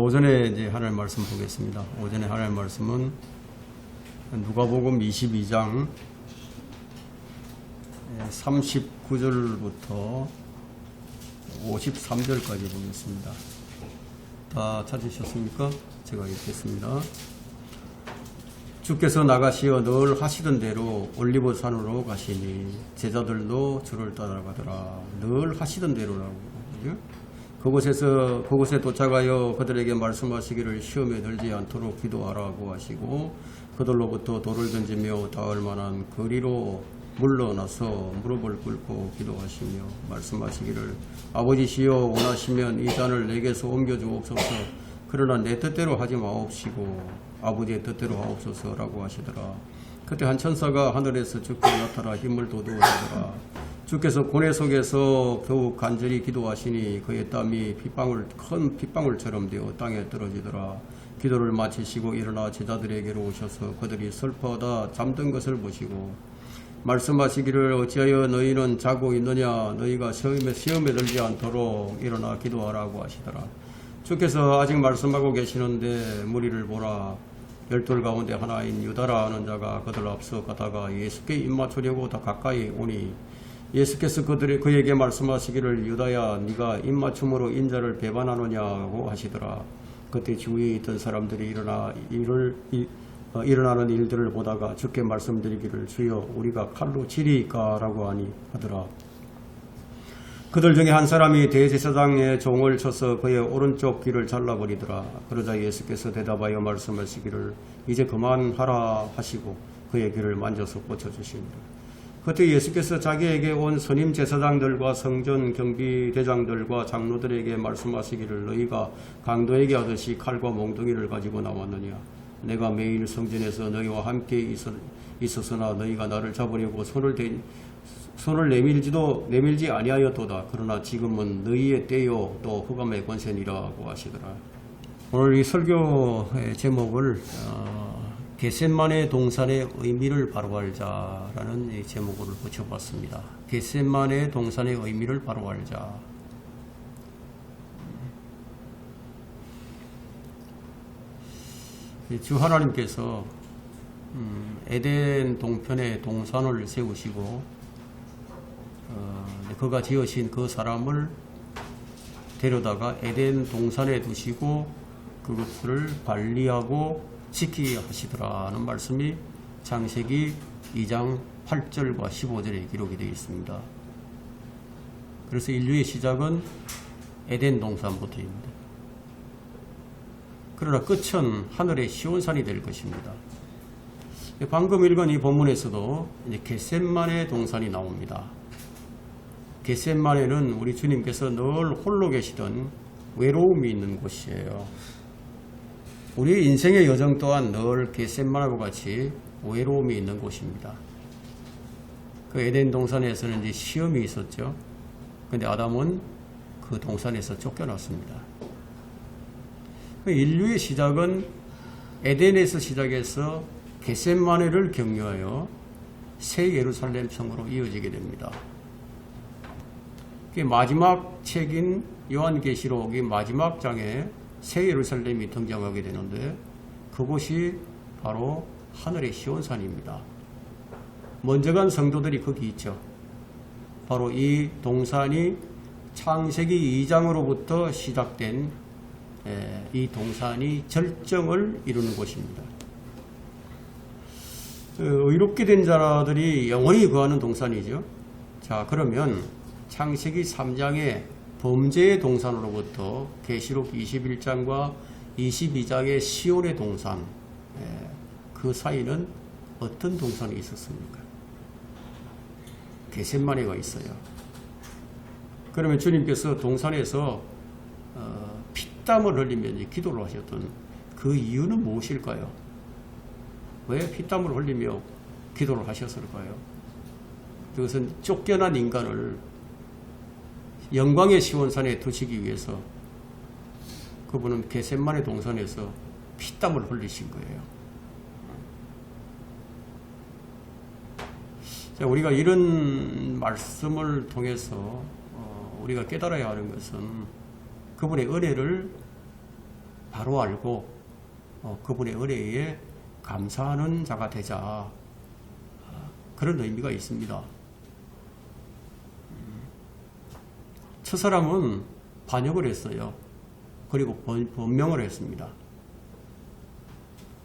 오전에 이제 하나님 말씀 보겠습니다. 오전에 하나님 말씀은 누가복음 22장 39절부터 53절까지 보겠습니다. 다 찾으셨습니까? 제가 읽겠습니다. 주께서 나가시어 늘 하시던 대로 올리브산으로 가시니 제자들도 주를 따라가더라. 늘 하시던 대로라고. 그곳에 도착하여 그들에게 말씀하시기를 시험에 들지 않도록 기도하라고 하시고 그들로부터 돌을 던지며 닿을 만한 거리로 물러나서 무릎을 꿇고 기도하시며 말씀하시기를 아버지시여 원하시면 이 잔을 내게서 옮겨주옵소서. 그러나 내 뜻대로 하지 마옵시고 아버지의 뜻대로 하옵소서라고 하시더라. 그때 한 천사가 하늘에서 주께 나타나 힘을 돋우시더라. 주께서 고뇌 속에서 더욱 간절히 기도하시니 그의 땀이 큰 핏방울처럼 되어 땅에 떨어지더라. 기도를 마치시고 일어나 제자들에게로 오셔서 그들이 슬퍼하다 잠든 것을 보시고 말씀하시기를 어찌하여 너희는 자고 있느냐. 너희가 시험에 들지 않도록 일어나 기도하라고 하시더라. 주께서 아직 말씀하고 계시는데 무리를 보라. 12 가운데 하나인 유다라 하는 자가 그들 앞서 가다가 예수께 입맞추려고 더 가까이 오니 예수께서 그에게 말씀하시기를 유다야 네가 입맞춤으로 인자를 배반하느냐고 하시더라. 그때 주위에 있던 사람들이 일어나는 일들을 보다가 주께 말씀드리기를 주여 우리가 칼로 치리까 라고 하더라. 그들 중에 한 사람이 대제사장의 종을 쳐서 그의 오른쪽 귀를 잘라버리더라. 그러자 예수께서 대답하여 말씀하시기를 이제 그만하라 하시고 그의 귀를 만져서 고쳐주시니라. 그때 예수께서 자기에게 온 선임 제사장들과 성전 경비대장들과 장로들에게 말씀하시기를 너희가 강도에게 하듯이 칼과 몽둥이를 가지고 나왔느냐. 내가 매일 성전에서 너희와 함께 있었으나 너희가 나를 잡으려고 손을 내밀지 아니하였도다. 그러나 지금은 너희의 때요 또 흑암의 권세니라고 하시더라. 오늘 이 설교의 제목을 겟세마네 동산의 의미를 바로 알자라는 이 제목을 붙여봤습니다. 겟세마네 동산의 의미를 바로 알자. 주 하나님께서 에덴 동편에 동산을 세우시고 그가 지으신 그 사람을 데려다가 에덴 동산에 두시고 그것을 관리하고 지키게 하시더라는 말씀이 창세기 2장 8절과 15절에 기록이 되어 있습니다. 그래서 인류의 시작은 에덴 동산부터입니다. 그러나 끝은 하늘의 시온산이 될 것입니다. 방금 읽은 이 본문에서도 이제 겟세마네 동산이 나옵니다. 겟세마네는 우리 주님께서 늘 홀로 계시던 외로움이 있는 곳이에요. 우리 인생의 여정 또한 늘 겟세마네와 같이 외로움이 있는 곳입니다. 그 에덴 동산에서는 이제 시험이 있었죠. 근데 아담은 그 동산에서 쫓겨났습니다. 인류의 시작은 에덴에서 시작해서 겟세마네를 경유하여 새 예루살렘 성으로 이어지게 됩니다. 마지막 책인 요한계시록의 마지막 장에 새 예루살렘이 등장하게 되는데 그곳이 바로 하늘의 시온산입니다. 먼저 간 성도들이 거기 있죠. 바로 이 동산이 창세기 2장으로부터 시작된 이 동산이 절정을 이루는 곳입니다. 의롭게 된 자들이 영원히 거하는 동산이죠. 자, 그러면 창세기 3장의 범죄의 동산으로부터 계시록 21장과 22장의 시온의 동산, 그 사이는 어떤 동산이 있었습니까? 겟세마네가 있어요. 그러면 주님께서 동산에서 피땀을 흘리며 기도를 하셨던 그 이유는 무엇일까요? 왜 피땀을 흘리며 기도를 하셨을까요? 그것은 쫓겨난 인간을 영광의 시온산에 두시기 위해서 그분은 겟세마네 동산에서 피땀을 흘리신 거예요. 자, 우리가 이런 말씀을 통해서 우리가 깨달아야 하는 것은 그분의 은혜를 바로 알고 그분의 은혜에 감사하는 자가 되자. 그런 의미가 있습니다. 첫사람은 반역을 했어요. 그리고 번명을 했습니다.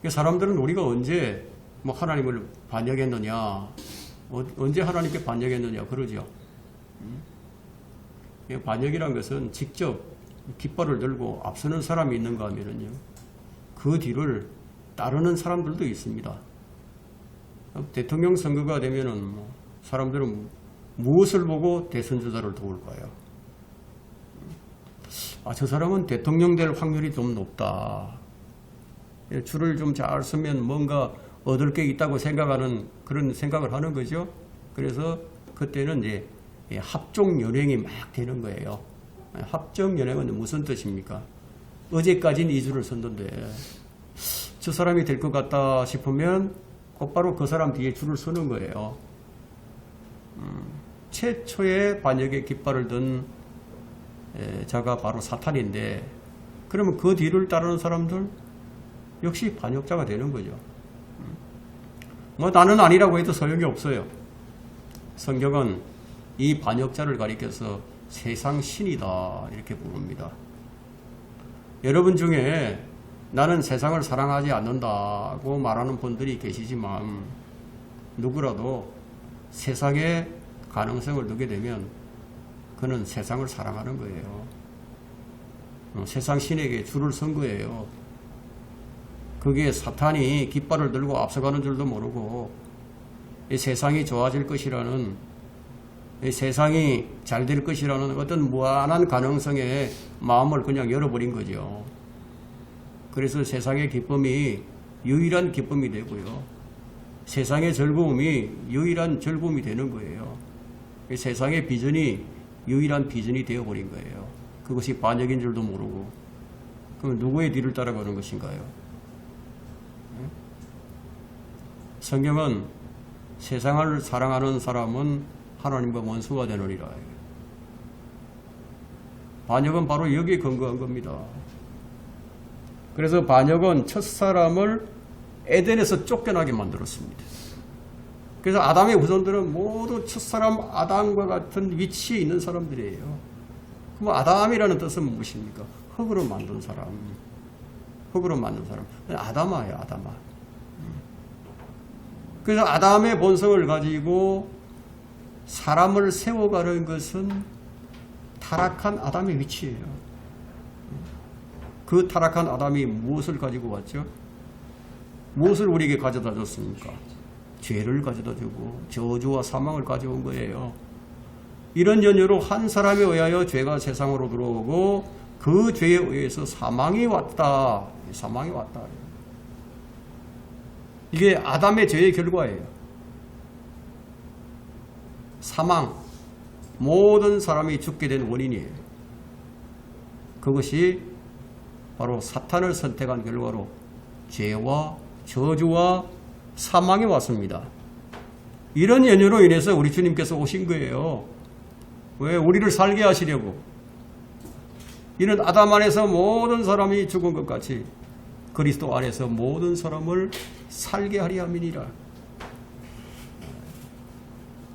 사람들은 우리가 언제 하나님을 반역했느냐, 언제 하나님께 반역했느냐 그러죠. 반역이란 것은 직접 깃발을 들고 앞서는 사람이 있는가 하면요, 그 뒤를 따르는 사람들도 있습니다. 대통령 선거가 되면은 사람들은 무엇을 보고 대선주자를 도울까요? 저 사람은 대통령 될 확률이 좀 높다. 줄을 좀 잘 서면 뭔가 얻을 게 있다고 생각하는 그런 생각을 하는 거죠. 그래서 그때는 이제 합종연행이 막 되는 거예요. 합종연행은 무슨 뜻입니까? 어제까지는 이 줄을 섰는데 저 사람이 될 것 같다 싶으면 곧바로 그 사람 뒤에 줄을 서는 거예요. 최초의 반역의 깃발을 든 자가 바로 사탄인데, 그러면 그 뒤를 따르는 사람들 역시 반역자가 되는 거죠. 나는 아니라고 해도 소용이 없어요. 성경은 이 반역자를 가리켜서 세상 신이다 이렇게 부릅니다. 여러분 중에 나는 세상을 사랑하지 않는다고 말하는 분들이 계시지만, 누구라도 세상의 가능성을 두게 되면 그는 세상을 사랑하는 거예요. 세상 신에게 줄을 선 거예요. 그게 사탄이 깃발을 들고 앞서가는 줄도 모르고, 이 세상이 좋아질 것이라는, 이 세상이 잘 될 것이라는 어떤 무한한 가능성에 마음을 그냥 열어버린 거죠. 그래서 세상의 기쁨이 유일한 기쁨이 되고요, 세상의 즐거움이 유일한 즐거움이 되는 거예요. 이 세상의 비전이 유일한 비전이 되어버린 거예요. 그것이 반역인 줄도 모르고. 그럼 누구의 뒤를 따라가는 것인가요? 성경은 세상을 사랑하는 사람은 하나님과 원수가 되느니라. 반역은 바로 여기에 근거한 겁니다. 그래서 반역은 첫사람을 에덴에서 쫓겨나게 만들었습니다. 그래서 아담의 후손들은 모두 첫사람 아담과 같은 위치에 있는 사람들이에요. 그럼 아담이라는 뜻은 무엇입니까? 흙으로 만든 사람. 흙으로 만든 사람. 아담아예요, 아담아. 그래서 아담의 본성을 가지고 사람을 세워가는 것은 타락한 아담의 위치예요. 그 타락한 아담이 무엇을 가지고 왔죠? 무엇을 우리에게 가져다 줬습니까? 죄를 가져다 주고 저주와 사망을 가져온 거예요. 이런 연유로 한 사람에 의하여 죄가 세상으로 들어오고 그 죄에 의해서 사망이 왔다. 사망이 왔다. 이게 아담의 죄의 결과예요. 사망. 모든 사람이 죽게 된 원인이에요. 그것이 바로 사탄을 선택한 결과로 죄와 저주와 사망이 왔습니다. 이런 연유로 인해서 우리 주님께서 오신 거예요. 왜? 우리를 살게 하시려고. 이는 아담 안에서 모든 사람이 죽은 것 같이 그리스도 안에서 모든 사람을 살게 하리 함이니라.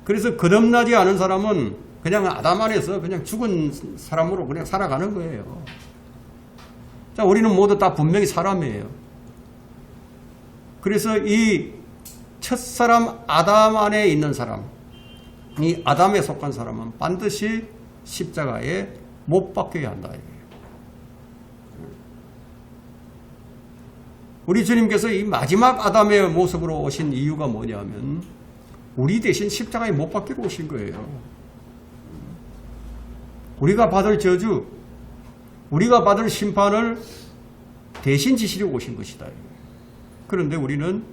그래서 거듭나지 않은 사람은 그냥 아담 안에서 그냥 죽은 사람으로 그냥 살아가는 거예요. 자, 우리는 모두 다 분명히 사람이에요. 그래서 이 첫사람 아담 안에 있는 사람, 이 아담에 속한 사람은 반드시 십자가에 못 박혀야 한다. 우리 주님께서 이 마지막 아담의 모습으로 오신 이유가 뭐냐면 우리 대신 십자가에 못 박히러 오신 거예요. 우리가 받을 저주, 우리가 받을 심판을 대신 지시려고 오신 것이다. 그런데 우리는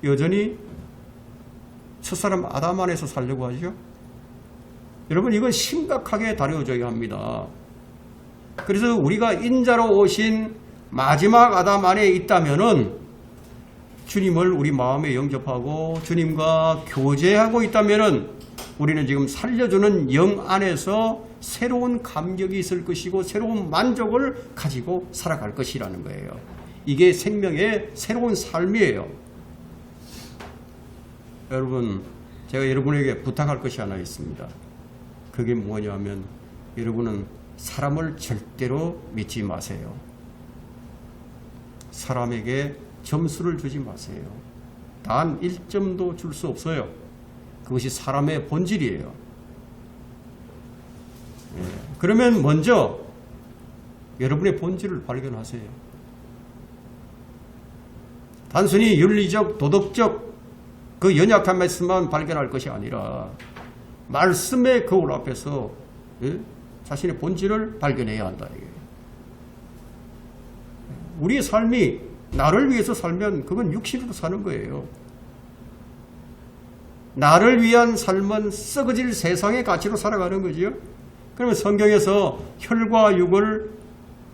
여전히 첫사람 아담 안에서 살려고 하죠. 여러분, 이건 심각하게 다뤄져야 합니다. 그래서 우리가 인자로 오신 마지막 아담 안에 있다면은 주님을 우리 마음에 영접하고 주님과 교제하고 있다면은 우리는 지금 살려주는 영 안에서 새로운 감격이 있을 것이고 새로운 만족을 가지고 살아갈 것이라는 거예요. 이게 생명의 새로운 삶이에요. 여러분, 제가 여러분에게 부탁할 것이 하나 있습니다. 그게 뭐냐면 여러분은 사람을 절대로 믿지 마세요. 사람에게 점수를 주지 마세요. 단 1점도 줄 수 없어요. 그것이 사람의 본질이에요. 그러면 먼저 여러분의 본질을 발견하세요. 단순히 윤리적, 도덕적 그 연약한 말씀만 발견할 것이 아니라 말씀의 거울 앞에서 자신의 본질을 발견해야 한다. 우리의 삶이 나를 위해서 살면 그건 육신으로 사는 거예요. 나를 위한 삶은 썩어질 세상의 가치로 살아가는 거지요. 그러면 성경에서 혈과 육을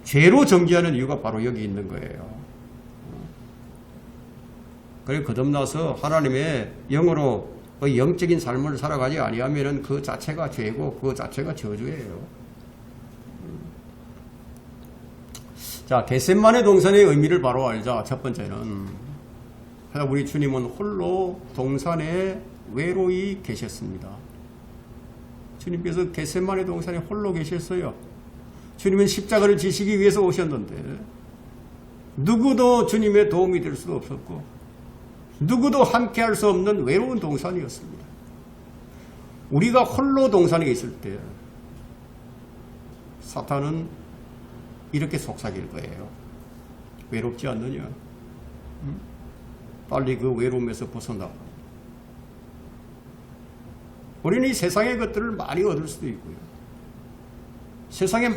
죄로 정죄하는 이유가 바로 여기 있는 거예요. 그리고 거듭나서 하나님의 영으로 그 영적인 삶을 살아가지 아니하면 그 자체가 죄고 그 자체가 저주예요. 자, 겟세마네 동산의 의미를 바로 알자. 첫 번째는 우리 주님은 홀로 동산에 외로이 계셨습니다. 주님께서 겟세마네 동산에 홀로 계셨어요. 주님은 십자가를 지시기 위해서 오셨는데 누구도 주님의 도움이 될 수도 없었고 누구도 함께할 수 없는 외로운 동산이었습니다. 우리가 홀로 동산에 있을 때 사탄은 이렇게 속삭일 거예요. 외롭지 않느냐? 빨리 그 외로움에서 벗어나. 우리는 이 세상의 것들을 많이 얻을 수도 있고요. 세상과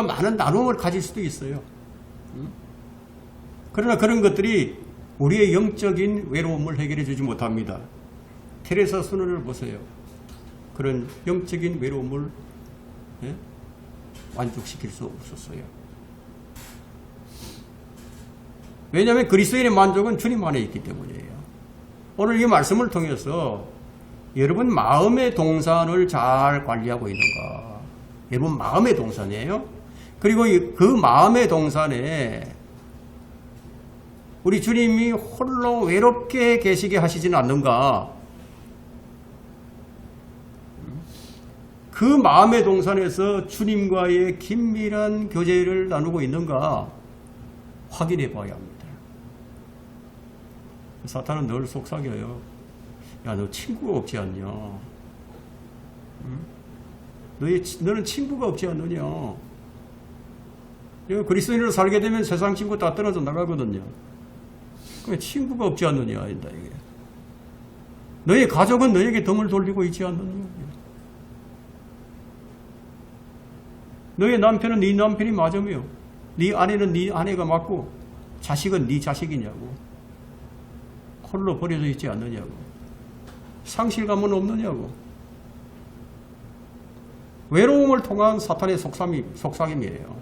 많은 나눔을 가질 수도 있어요. 그러나 그런 것들이 우리의 영적인 외로움을 해결해 주지 못합니다. 테레사 순환을 보세요. 그런 영적인 외로움을 만족시킬 수 없었어요. 왜냐하면 그리스도인의 만족은 주님 안에 있기 때문이에요. 오늘 이 말씀을 통해서 여러분 마음의 동산을 잘 관리하고 있는가? 여러분 마음의 동산이에요. 그리고 그 마음의 동산에 우리 주님이 홀로 외롭게 계시게 하시지는 않는가? 그 마음의 동산에서 주님과의 긴밀한 교제를 나누고 있는가 확인해 봐야 합니다. 사탄은 늘 속삭여요. 야, 너 친구가 없지 않냐? 너는 친구가 없지 않느냐? 그리스도인으로 살게 되면 세상 친구 다 떨어져 나가거든요. 친구가 없지 않느냐 한다 이게. 너의 가족은 너에게 등을 돌리고 있지 않느냐. 너의 남편은 네 남편이 맞으며 네 아내는 네 아내가 맞고 자식은 네 자식이냐고. 홀로 버려져 있지 않느냐고. 상실감은 없느냐고. 외로움을 통한 사탄의 속삭임이에요.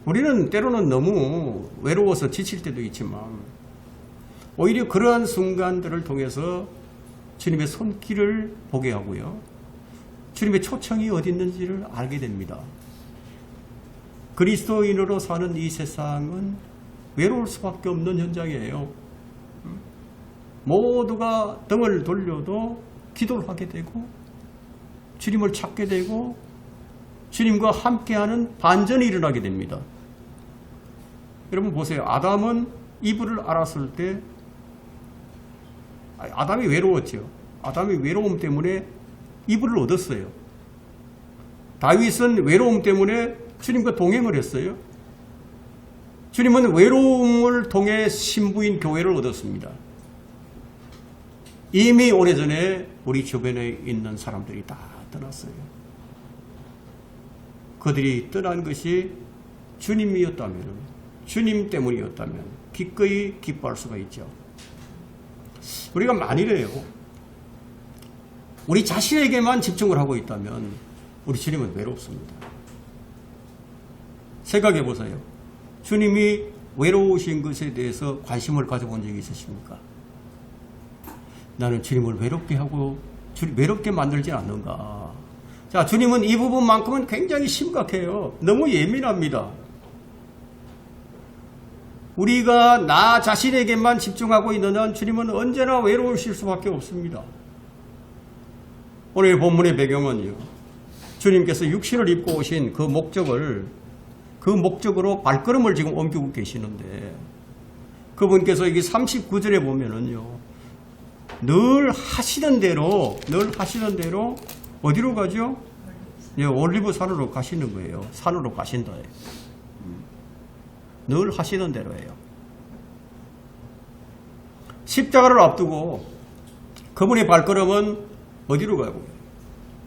우리는 때로는 너무 외로워서 지칠 때도 있지만 오히려 그러한 순간들을 통해서 주님의 손길을 보게 하고요. 주님의 초청이 어디 있는지를 알게 됩니다. 그리스도인으로 사는 이 세상은 외로울 수밖에 없는 현장이에요. 모두가 등을 돌려도 기도를 하게 되고 주님을 찾게 되고 주님과 함께하는 반전이 일어나게 됩니다. 여러분 보세요. 아담은 이불을 알았을 때 아담이 외로웠죠. 아담이 외로움 때문에 이불을 얻었어요. 다윗은 외로움 때문에 주님과 동행을 했어요. 주님은 외로움을 통해 신부인 교회를 얻었습니다. 이미 오래전에 우리 주변에 있는 사람들이 다 떠났어요. 그들이 떠난 것이 주님이었다면, 주님 때문이었다면 기꺼이 기뻐할 수가 있죠. 우리가 만일에요, 우리 자신에게만 집중을 하고 있다면 우리 주님은 외롭습니다. 생각해 보세요. 주님이 외로우신 것에 대해서 관심을 가져본 적이 있으십니까? 나는 주님을 외롭게 하고 외롭게 만들지 않는가. 자, 주님은 이 부분만큼은 굉장히 심각해요. 너무 예민합니다. 우리가 나 자신에게만 집중하고 있는 한 주님은 언제나 외로우실 수밖에 없습니다. 오늘 본문의 배경은요, 주님께서 육신을 입고 오신 그 목적으로 발걸음을 지금 옮기고 계시는데, 그분께서 여기 39절에 보면은요, 늘 하시던 대로 어디로 가죠? 예, 올리브 산으로 가시는 거예요. 산으로 가신다. 늘 하시던 대로예요. 십자가를 앞두고 그분의 발걸음은 어디로 가고?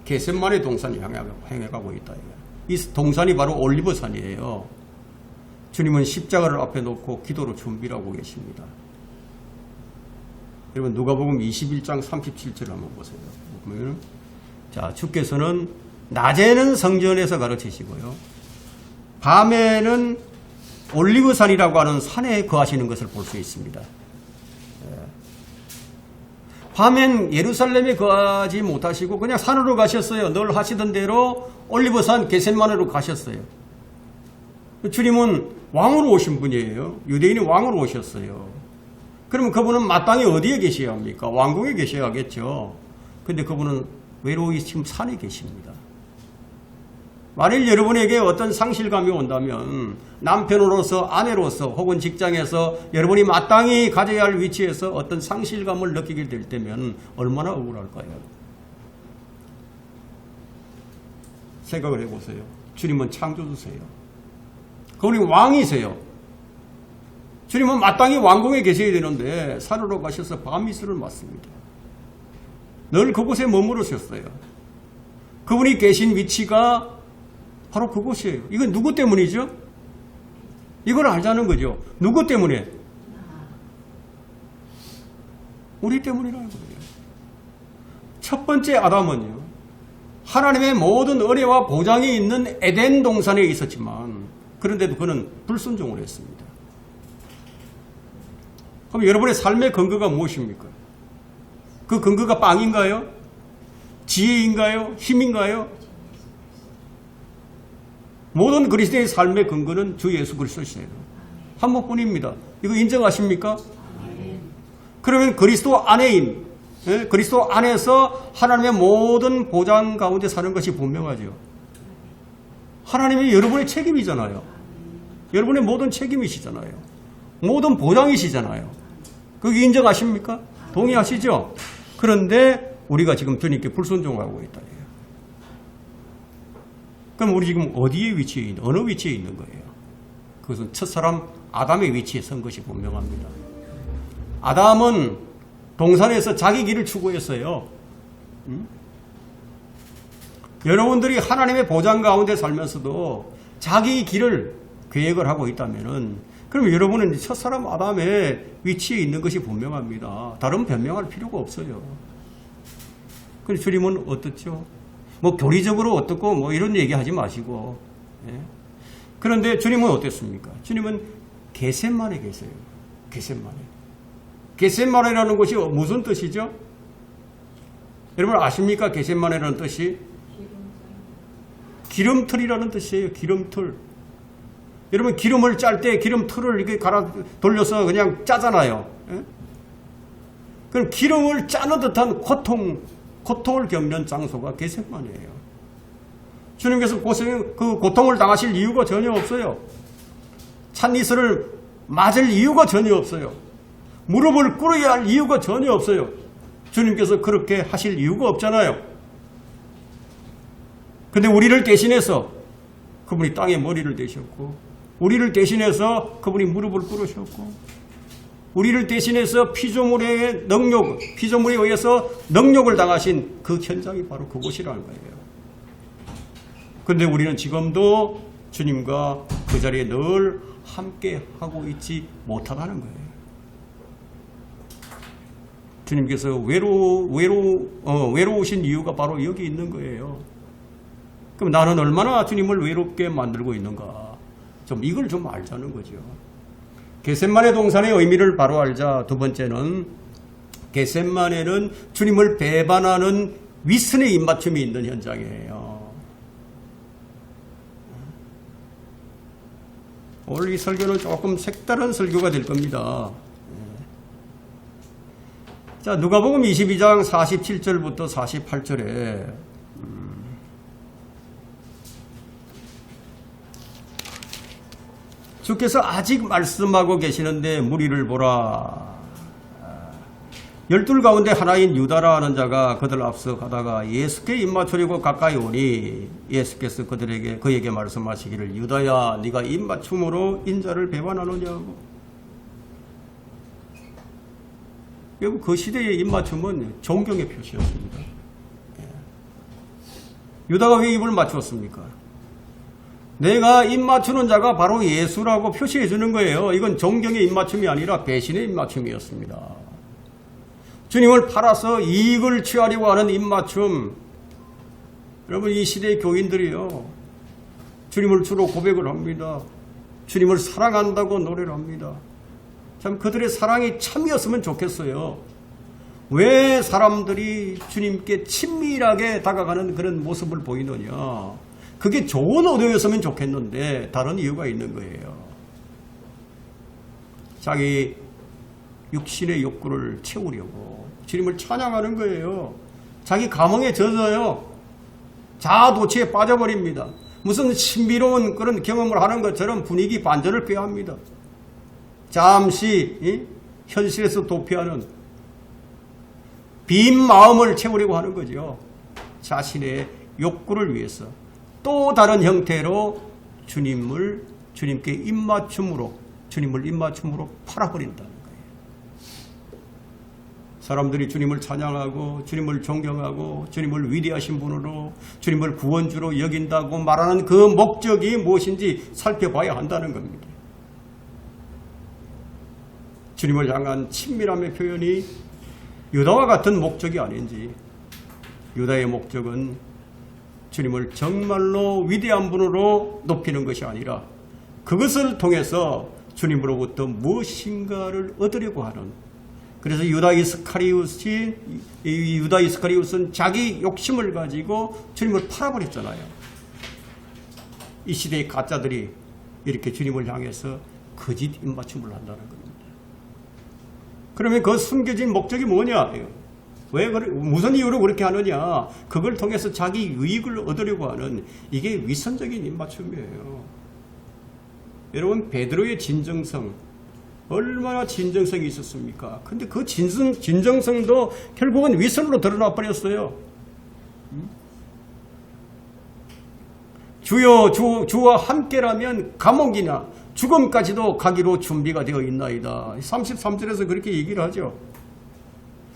겟세마네 동산을 향해 가고 있다. 이 동산이 바로 올리브 산이에요. 주님은 십자가를 앞에 놓고 기도로 준비를 하고 계십니다. 여러분, 누가복음 21장 37절 한번 보세요. 보면, 자, 주께서는 낮에는 성전에서 가르치시고요, 밤에는 올리브산이라고 하는 산에 거하시는 것을 볼 수 있습니다. 밤엔 예루살렘에 거하지 못하시고 그냥 산으로 가셨어요. 늘 하시던 대로 올리브산 겟세마네로 가셨어요. 주님은 왕으로 오신 분이에요. 유대인이 왕으로 오셨어요. 그러면 그분은 마땅히 어디에 계셔야 합니까? 왕궁에 계셔야겠죠. 근데 그분은 외로이 지금 산에 계십니다. 만일 여러분에게 어떤 상실감이 온다면 남편으로서, 아내로서, 혹은 직장에서 여러분이 마땅히 가져야 할 위치에서 어떤 상실감을 느끼게 될 때면 얼마나 억울할까요? 생각을 해보세요. 주님은 창조주세요. 그분이 왕이세요. 주님은 마땅히 왕궁에 계셔야 되는데 산으로 가셔서 밤이슬을 맞습니다. 늘 그곳에 머무르셨어요. 그분이 계신 위치가 바로 그곳이에요. 이건 누구 때문이죠? 이걸 알자는 거죠. 누구 때문에? 우리 때문이라는 거예요. 첫 번째 아담은요, 하나님의 모든 은혜와 보장이 있는 에덴 동산에 있었지만 그런데도 그는 불순종을 했습니다. 그럼 여러분의 삶의 근거가 무엇입니까? 그 근거가 빵인가요? 지혜인가요? 힘인가요? 모든 그리스도의 삶의 근거는 주 예수 그리스도시에요. 한 번뿐입니다. 이거 인정하십니까? 그러면 그리스도 안에인, 그리스도 안에서 하나님의 모든 보장 가운데 사는 것이 분명하죠. 하나님이 여러분의 책임이잖아요. 여러분의 모든 책임이시잖아요. 모든 보장이시잖아요. 그게 인정하십니까? 동의하시죠? 그런데 우리가 지금 주님께 불순종하고 있다. 그럼 우리 지금 어디에 위치해 있는, 어느 위치에 있는 거예요? 그것은 첫사람 아담의 위치에 선 것이 분명합니다. 아담은 동산에서 자기 길을 추구했어요. 여러분들이 하나님의 보장 가운데 살면서도 자기 길을 계획을 하고 있다면은, 그럼 여러분은 첫사람 아담의 위치에 있는 것이 분명합니다. 다른 변명할 필요가 없어요. 그런데 주님은 어떻죠? 뭐 교리적으로 어떻고 뭐 이런 얘기 하지 마시고. 예? 그런데 주님은 어땠습니까? 주님은 겟세마네 계세요. 겟세마네. 겟세마네라는 곳이 무슨 뜻이죠? 여러분 아십니까? 겟세마네라는 뜻이? 기름틀이라는 뜻이에요. 기름틀. 여러분 기름을 짤 때 기름틀을 이렇게 갈아 돌려서 그냥 짜잖아요. 예? 그럼 기름을 짜는 듯한 고통을 겪는 장소가 겟세마네예요. 주님께서 그 고통을 당하실 이유가 전혀 없어요. 찬이슬을 맞을 이유가 전혀 없어요. 무릎을 꿇어야 할 이유가 전혀 없어요. 주님께서 그렇게 하실 이유가 없잖아요. 근데 우리를 대신해서 그분이 땅에 머리를 대셨고, 우리를 대신해서 그분이 무릎을 꿇으셨고, 우리를 대신해서 피조물에 의해서 능욕을 당하신 그 현장이 바로 그곳이라는 거예요. 그런데 우리는 지금도 주님과 그 자리에 늘 함께 하고 있지 못하다는 거예요. 주님께서 외로우신 이유가 바로 여기 있는 거예요. 그럼 나는 얼마나 주님을 외롭게 만들고 있는가? 이걸 좀 알자는 거죠. 겟세마네 동산의 의미를 바로 알자. 두 번째는 겟세마네는 주님을 배반하는 위선의 입맞춤이 있는 현장이에요. 오늘 이 설교는 조금 색다른 설교가 될 겁니다. 자, 누가복음 22장 47절부터 48절에 주께서 아직 말씀하고 계시는데 무리를 보라. 12 가운데 하나인 유다라 하는 자가 그들 앞서 가다가 예수께 입맞추려고 가까이 오니 예수께서 그에게 말씀하시기를 유다야 네가 입맞춤으로 인자를 배반하느냐고. 여러분 그 시대의 입맞춤은 존경의 표시였습니다. 유다가 왜 입을 맞추었습니까? 내가 입맞추는 자가 바로 예수라고 표시해 주는 거예요. 이건 존경의 입맞춤이 아니라 배신의 입맞춤이었습니다. 주님을 팔아서 이익을 취하려고 하는 입맞춤. 여러분 이 시대의 교인들이요, 주님을 주로 고백을 합니다. 주님을 사랑한다고 노래를 합니다. 참 그들의 사랑이 참이었으면 좋겠어요. 왜 사람들이 주님께 친밀하게 다가가는 그런 모습을 보이느냐. 그게 좋은 의도였으면 좋겠는데 다른 이유가 있는 거예요. 자기 육신의 욕구를 채우려고 주님을 찬양하는 거예요. 자기 감흥에 젖어요. 자아도취에 빠져버립니다. 무슨 신비로운 그런 경험을 하는 것처럼 분위기 반전을 꾀합니다. 잠시 현실에서 도피하는 빈 마음을 채우려고 하는 거죠. 자신의 욕구를 위해서 또 다른 형태로 주님께 주님을 입맞춤으로 팔아버린다는 거예요. 사람들이 주님을 찬양하고 주님을 존경하고 주님을 위대하신 분으로 주님을 구원주로 여긴다고 말하는 그 목적이 무엇인지 살펴봐야 한다는 겁니다. 주님을 향한 친밀함의 표현이 유다와 같은 목적이 아닌지, 유다의 목적은 주님을 정말로 위대한 분으로 높이는 것이 아니라 그것을 통해서 주님으로부터 무엇인가를 얻으려고 하는, 그래서 유다 이스카리옷은 자기 욕심을 가지고 주님을 팔아버렸잖아요. 이 시대의 가짜들이 이렇게 주님을 향해서 거짓 입맞춤을 한다는 겁니다. 그러면 그 숨겨진 목적이 뭐냐? 무슨 이유로 그렇게 하느냐? 그걸 통해서 자기 유익을 얻으려고 하는, 이게 위선적인 입맞춤이에요. 여러분 베드로의 진정성, 얼마나 진정성이 있었습니까? 근데 그 진정성도 결국은 위선으로 드러나 버렸어요. 주와 함께라면 감옥이나 죽음까지도 가기로 준비가 되어 있나이다. 33절에서 그렇게 얘기를 하죠.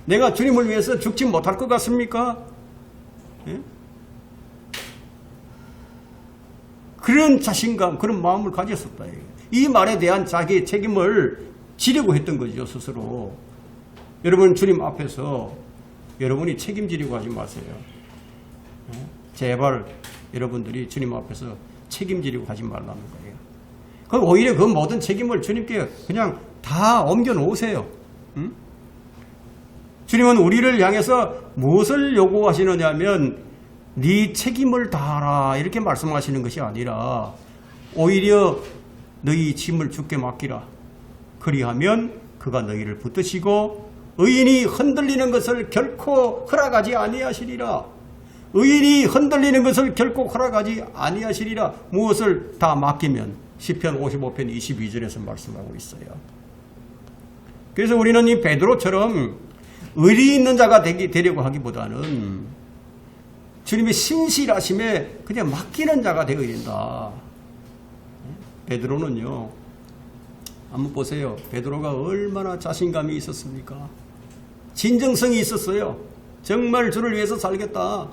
내가 주님을 위해서 죽지 못할 것 같습니까? 예? 그런 자신감, 그런 마음을 가졌었다. 이 말에 대한 자기의 책임을 지려고 했던 거죠, 스스로. 여러분 주님 앞에서 여러분이 책임지려고 하지 마세요. 제발 여러분들이 주님 앞에서 책임지려고 하지 말라는 거예요. 오히려 그 모든 책임을 주님께 그냥 다 옮겨 놓으세요. 응? 주님은 우리를 향해서 무엇을 요구하시느냐 하면 네 책임을 다하라 이렇게 말씀하시는 것이 아니라 오히려 너희 짐을 주께 맡기라. 그리하면 그가 너희를 붙드시고 의인이 흔들리는 것을 결코 허락하지 아니하시리라. 의인이 흔들리는 것을 결코 허락하지 아니하시리라. 무엇을 다 맡기면 시편 55편 22절에서 말씀하고 있어요. 그래서 우리는 이 베드로처럼 의리 있는 자가 되려고 하기보다는 주님의 신실하심에 그냥 맡기는 자가 되어야 된다. 베드로는요, 한번 보세요. 베드로가 얼마나 자신감이 있었습니까? 진정성이 있었어요. 정말 주를 위해서 살겠다.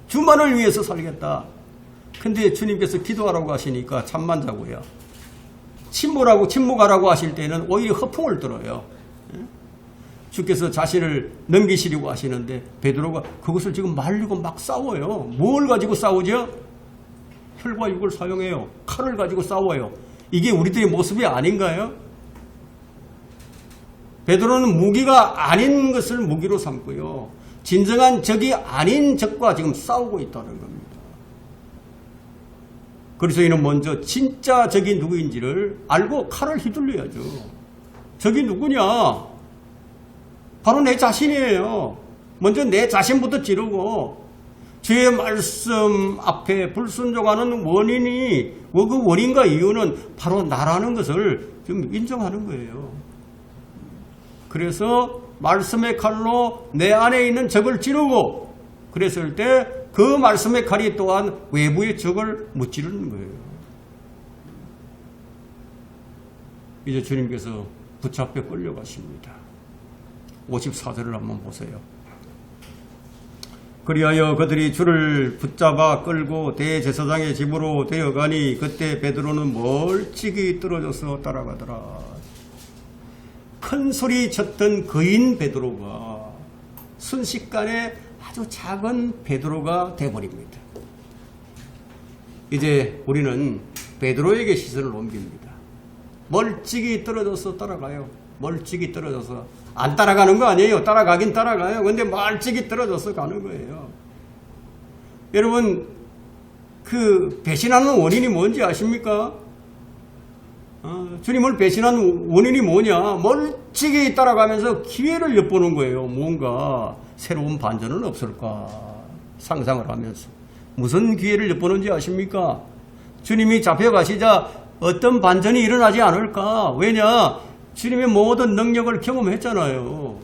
주만을 위해서 살겠다. 근데 주님께서 기도하라고 하시니까 잠만 자고요. 침묵하라고 하실 때는 오히려 허풍을 들어요. 주께서 자신을 넘기시려고 하시는데 베드로가 그것을 지금 말리고 막 싸워요. 뭘 가지고 싸우죠? 혈과 육을 사용해요. 칼을 가지고 싸워요. 이게 우리들의 모습이 아닌가요? 베드로는 무기가 아닌 것을 무기로 삼고요. 진정한 적이 아닌 적과 지금 싸우고 있다는 겁니다. 그래서 이는 먼저 진짜 적이 누구인지를 알고 칼을 휘둘러야죠. 적이 누구냐? 바로 내 자신이에요. 먼저 내 자신부터 찌르고 주의 말씀 앞에 불순종하는 원인이 그 원인과 이유는 바로 나라는 것을 좀 인정하는 거예요. 그래서 말씀의 칼로 내 안에 있는 적을 찌르고 그랬을 때 그 말씀의 칼이 또한 외부의 적을 무찌르는 거예요. 이제 주님께서 붙잡혀 끌려가십니다. 54절을 한번 보세요. 그리하여 그들이 주를 붙잡아 끌고 대제사장의 집으로 데려가니 그때 베드로는 멀찍이 떨어져서 따라가더라. 큰 소리 쳤던 거인 베드로가 순식간에 아주 작은 베드로가 되어버립니다. 이제 우리는 베드로에게 시선을 옮깁니다. 멀찍이 떨어져서 따라가요. 멀찍이 떨어져서 안 따라가는 거 아니에요. 따라가긴 따라가요. 근데 멀찍이 떨어져서 가는 거예요. 여러분 그 배신하는 원인이 뭔지 아십니까? 주님을 배신하는 원인이 뭐냐? 멀찍이 따라가면서 기회를 엿보는 거예요. 뭔가 새로운 반전은 없을까 상상을 하면서. 무슨 기회를 엿보는지 아십니까? 주님이 잡혀가시자 어떤 반전이 일어나지 않을까? 왜냐? 주님의 모든 능력을 경험했잖아요.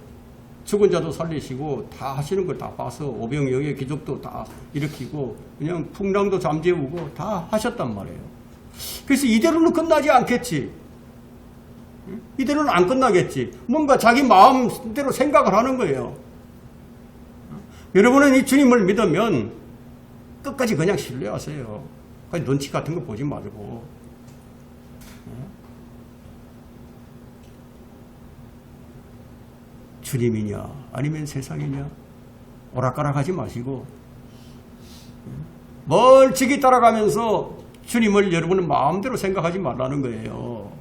죽은 자도 살리시고 다 하시는 걸 다 봐서 오병이어의 기적도 다 일으키고 그냥 풍랑도 잠재우고 다 하셨단 말이에요. 그래서 이대로는 끝나지 않겠지. 이대로는 안 끝나겠지. 뭔가 자기 마음대로 생각을 하는 거예요. 여러분은 이 주님을 믿으면 끝까지 그냥 신뢰하세요. 눈치 같은 거 보지 말고. 주님이냐 아니면 세상이냐 오락가락하지 마시고 멀찍이 따라가면서 주님을 여러분은 마음대로 생각하지 말라는 거예요.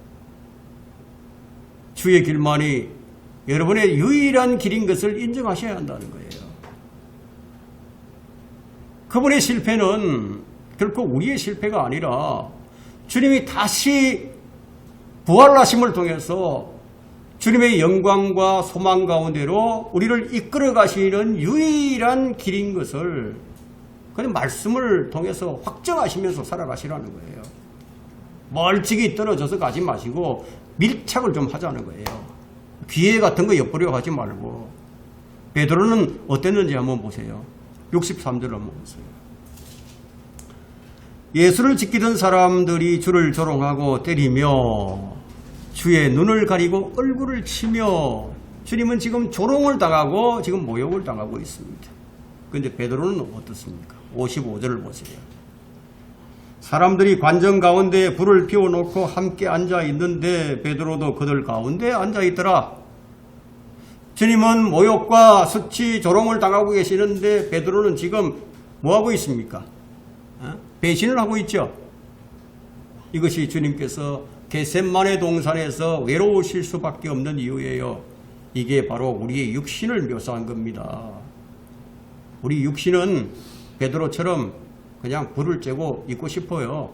주의 길만이 여러분의 유일한 길인 것을 인정하셔야 한다는 거예요. 그분의 실패는 결코 우리의 실패가 아니라 주님이 다시 부활하심을 통해서 주님의 영광과 소망 가운데로 우리를 이끌어 가시는 유일한 길인 것을 그냥 말씀을 통해서 확정하시면서 살아가시라는 거예요. 멀찍이 떨어져서 가지 마시고 밀착을 좀 하자는 거예요. 기회 같은 거 엿보려 가지 말고. 베드로는 어땠는지 한번 보세요. 63절 한번 보세요. 예수를 지키던 사람들이 주를 조롱하고 때리며 주의 눈을 가리고 얼굴을 치며 주님은 지금 조롱을 당하고 지금 모욕을 당하고 있습니다. 그런데 베드로는 어떻습니까? 55절을 보세요. 사람들이 관정 가운데 불을 피워놓고 함께 앉아 있는데 베드로도 그들 가운데 앉아 있더라. 주님은 모욕과 수치, 조롱을 당하고 계시는데 베드로는 지금 뭐하고 있습니까? 배신을 하고 있죠. 이것이 주님께서 겟셋마네 동산에서 외로우실 수밖에 없는 이유예요. 이게 바로 우리의 육신을 묘사한 겁니다. 우리 육신은 베드로처럼 그냥 불을 쬐고 있고 싶어요.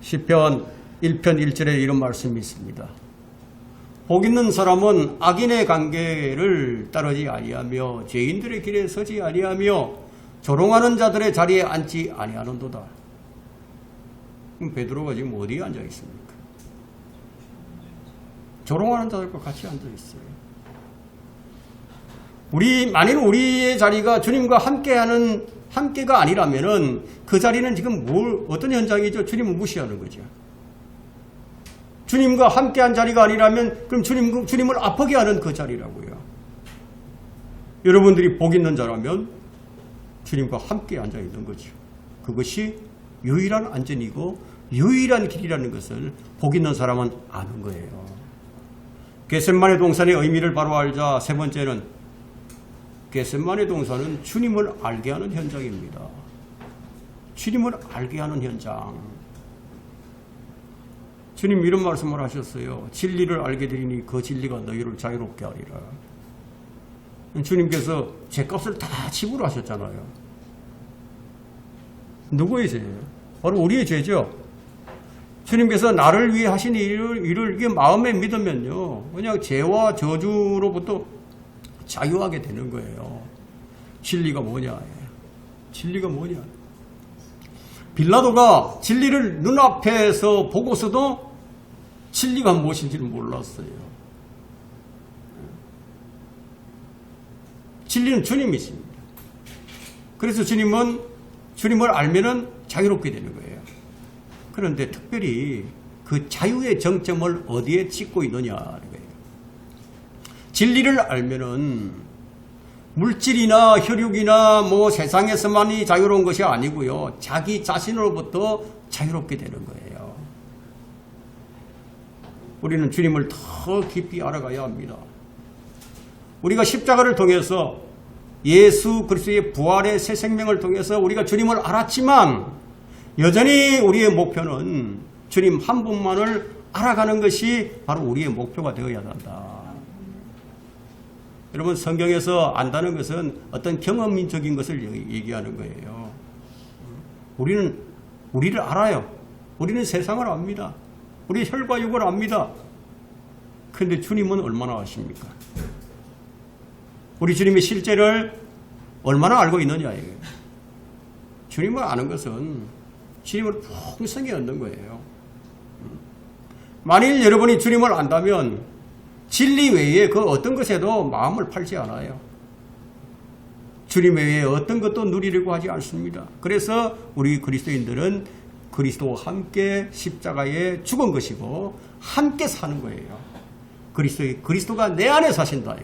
시편 1편 1절에 이런 말씀이 있습니다. 복 있는 사람은 악인의 관계를 따르지 아니하며 죄인들의 길에 서지 아니하며 조롱하는 자들의 자리에 앉지 아니하는도다. 그럼 베드로가 지금 어디에 앉아 있습니까? 조롱하는 자들과 같이 앉아 있어요. 만일 우리의 자리가 주님과 함께가 아니라면은 그 자리는 지금 어떤 현장이죠? 주님을 무시하는 거죠. 주님과 함께한 자리가 아니라면 그럼 주님을 아프게 하는 그 자리라고요. 여러분들이 복 있는 자라면 주님과 함께 앉아 있는 거죠. 그것이 유일한 안전이고 유일한 길이라는 것을 복 있는 사람은 아는 거예요. 겟셋마네 동산의 의미를 바로 알자. 세 번째는 겟셋마네 동산은 주님을 알게 하는 현장입니다. 주님을 알게 하는 현장. 주님 이런 말씀을 하셨어요. 진리를 알게 되리니 그 진리가 너희를 자유롭게 하리라. 주님께서 죄값을 다 지불하셨잖아요. 누구의 죄예요? 바로 우리의 죄죠. 주님께서 나를 위해 하신 일을 이게 마음에 믿으면요, 그냥 죄와 저주로부터 자유하게 되는 거예요. 진리가 뭐냐? 진리가 뭐냐? 빌라도가 진리를 눈앞에서 보고서도 진리가 무엇인지를 몰랐어요. 진리는 주님이십니다. 그래서 주님을 알면은 자유롭게 되는 거예요. 그런데 특별히 그 자유의 정점을 어디에 찍고 있느냐는 거예요. 진리를 알면은 물질이나 혈육이나 뭐 세상에서만이 자유로운 것이 아니고요. 자기 자신으로부터 자유롭게 되는 거예요. 우리는 주님을 더 깊이 알아가야 합니다. 우리가 십자가를 통해서 예수 그리스도의 부활의 새 생명을 통해서 우리가 주님을 알았지만 여전히 우리의 목표는 주님 한 분만을 알아가는 것이 바로 우리의 목표가 되어야 한다. 여러분, 성경에서 안다는 것은 어떤 경험적인 것을 얘기하는 거예요. 우리를 알아요. 우리는 세상을 압니다. 우리 혈과 육을 압니다. 그런데 주님은 얼마나 아십니까? 우리 주님의 실제를 얼마나 알고 있느냐예요. 주님을 아는 것은 주님을 풍성히 얻는 거예요. 만일 여러분이 주님을 안다면 진리 외에 그 어떤 것에도 마음을 팔지 않아요. 주님 외에 어떤 것도 누리려고 하지 않습니다. 그래서 우리 그리스도인들은 그리스도와 함께 십자가에 죽은 것이고 함께 사는 거예요. 그리스도가 내 안에 사신다.